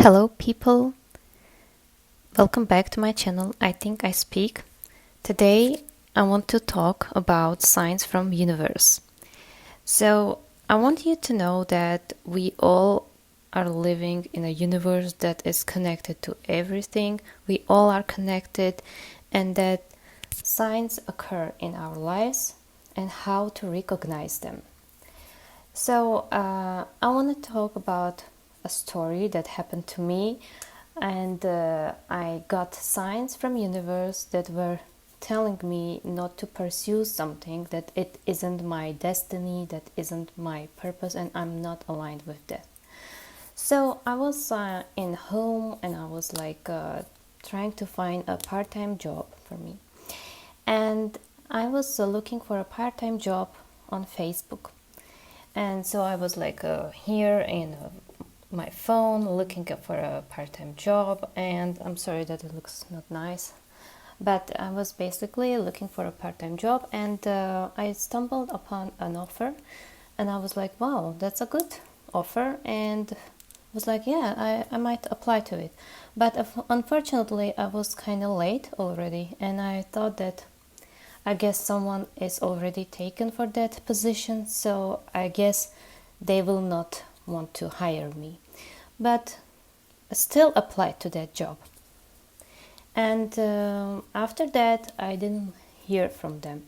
Hello people, welcome back to my channel. I think I speak. Today I want to talk about signs from universe. So I want you to know that we all are living in a universe that is connected to everything. We all are connected, and that signs occur in our lives and how to recognize them. So I want to talk about a story that happened to me, and I got signs from universe that were telling me not to pursue something, that it isn't my destiny, that isn't my purpose, and I'm not aligned with that. So I was in home, and I was trying to find a part-time job for me, and I was looking for a part-time job on Facebook. And so I was here in my phone looking for a part-time job, and I'm sorry that it looks not nice, but I was basically looking for a part-time job, and I stumbled upon an offer, and I was like, wow, that's a good offer, and was like, yeah, I might apply to it. But unfortunately I was kind of late already, and I thought that I guess someone is already taken for that position, so I guess they will not want to hire me. But I still applied to that job. And after that, I didn't hear from them.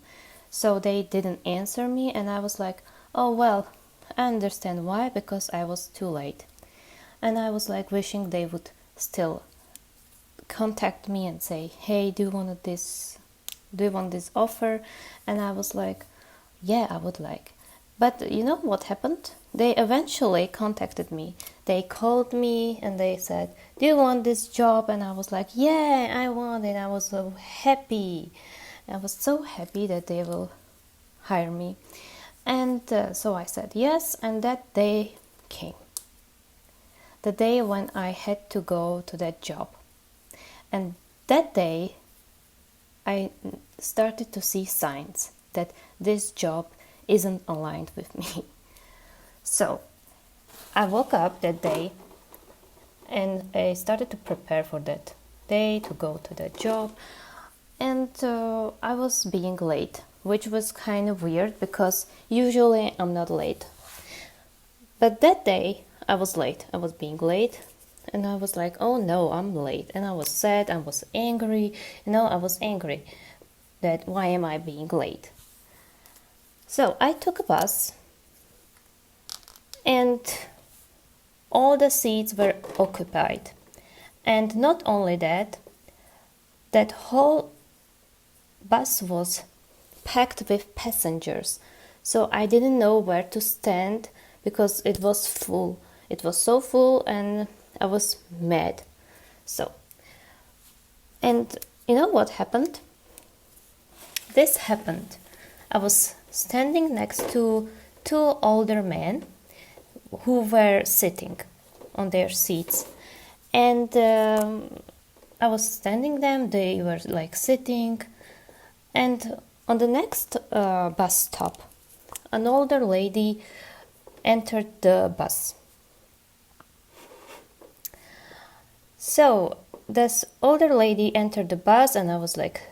So they didn't answer me, and I was like, oh well, I understand why, because I was too late. And I was like wishing they would still contact me and say, hey, do you want this offer? And I was like, yeah, I would like. But you know what happened? They eventually contacted me. They called me and they said, do you want this job? And I was like, yeah, I want it. I was so happy. I was so happy that they will hire me. And so I said yes, and that day came. The day when I had to go to that job. And that day I started to see signs that this job isn't aligned with me. So I woke up that day and I started to prepare for that day to go to that job, and I was being late, which was kind of weird because usually I'm not late. But that day I was late. I was being late, and I was like, oh no, I'm late. And I was sad, I was angry. I was angry that why am I being late? So I took a bus, and all the seats were occupied. And not only that, that whole bus was packed with passengers. So I didn't know where to stand because it was full. It was so full, and I was mad. So, and you know what happened? This happened. I was standing next to two older men who were sitting on their seats, and I was standing them. They were like sitting, and on the next bus stop, an older lady entered the bus. So this older lady entered the bus, and I was like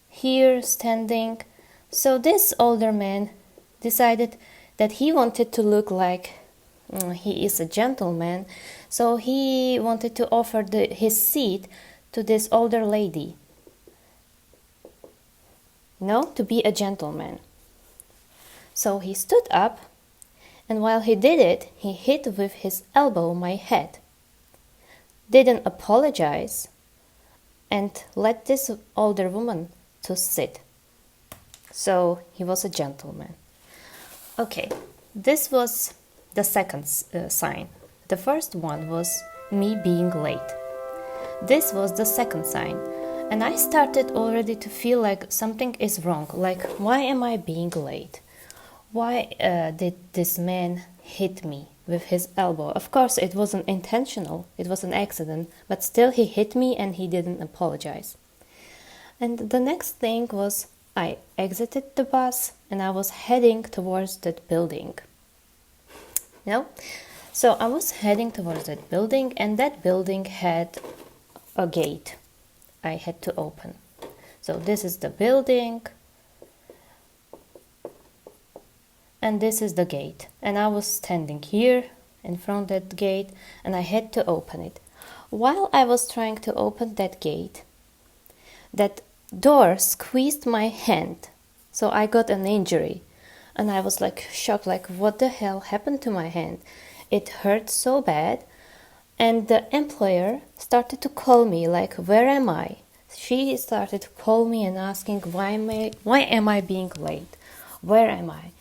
here standing. So this older man decided that he wanted to look like he is a gentleman, so he wanted to offer his seat to this older lady. To be a gentleman. So he stood up, and while he did it, he hit with his elbow my head. Didn't apologize, and let this older woman to sit. So he was a gentleman. Okay, this was the second sign. The first one was me being late. This was the second sign. And I started already to feel like something is wrong. Like, why am I being late? Why did this man hit me with his elbow? Of course, it wasn't intentional. It was an accident. But still, he hit me and he didn't apologize. And the next thing was I exited the bus and I was heading towards that building. So I was heading towards that building, and that building had a gate I had to open. So this is the building, and this is the gate. And I was standing here in front of that gate, and I had to open it. While I was trying to open that gate, that door squeezed my hand, so I got an injury. And I was like shocked, like what the hell happened to my hand? It hurt so bad. And the employer started to call me, like, where am I? She started to call me and asking, why am I being late? Where am I?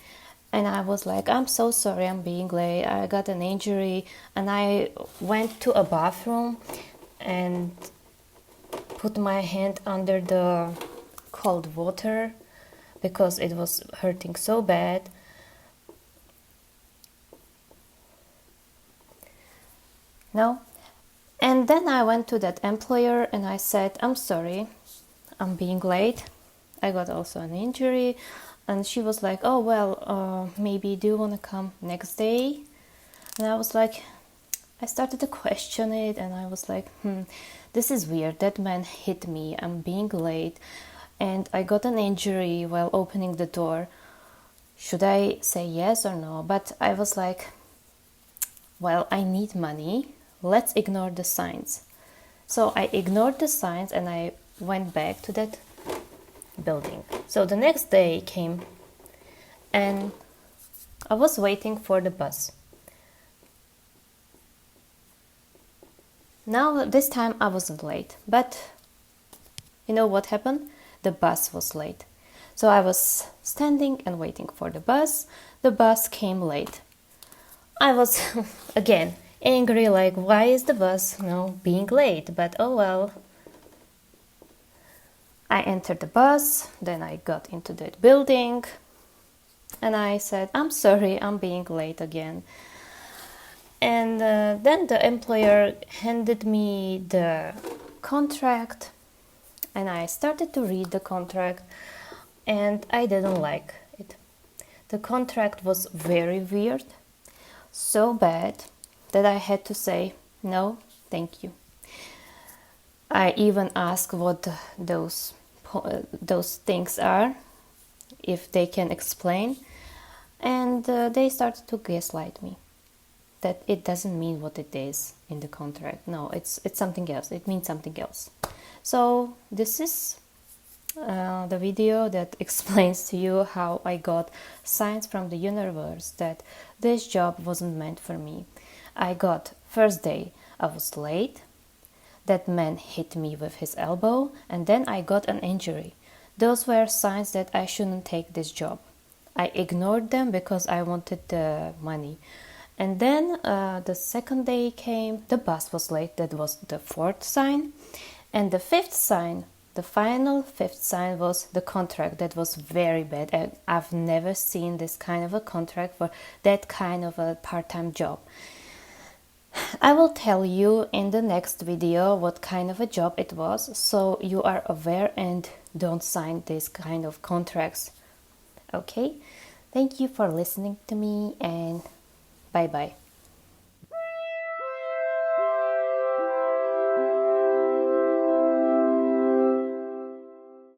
And I was like, I'm so sorry I'm being late. I got an injury. And I went to a bathroom and put my hand under the cold water because it was hurting so bad. No. And then I went to that employer and I said, I'm sorry, I'm being late. I got also an injury. And she was like, oh, well, maybe do you want to come next day? And I was like, I started to question it, and I was like, this is weird. That man hit me. I'm being late. And I got an injury while opening the door. Should I say yes or no? But I was like, well, I need money. Let's ignore the signs. So I ignored the signs and I went back to that building. So the next day came and I was waiting for the bus. Now this time I wasn't late, but you know what happened? The bus was late. So I was standing and waiting for the bus. The bus came late. I was again angry, like why is the bus being late? But oh well. I entered the bus, then I got into that building and I said, I'm sorry, I'm being late again. And then the employer handed me the contract and I started to read the contract and I didn't like it. The contract was very weird, so bad that I had to say, no, thank you. I even asked what those things are, if they can explain, and they started to gaslight me that it doesn't mean what it is in the contract. No, it's something else. It means something else. So this is the video that explains to you how I got signs from the universe that this job wasn't meant for me. I got first day I was late. That man hit me with his elbow, and then I got an injury. Those were signs that I shouldn't take this job. I ignored them because I wanted the money. And then the second day came, the bus was late. That was the fourth sign. And the fifth sign, the final fifth sign, was the contract. That was very bad. I've never seen this kind of a contract for that kind of a part-time job. I will tell you in the next video what kind of a job it was, so you are aware and don't sign this kind of contracts. Okay? Thank you for listening to me and bye bye.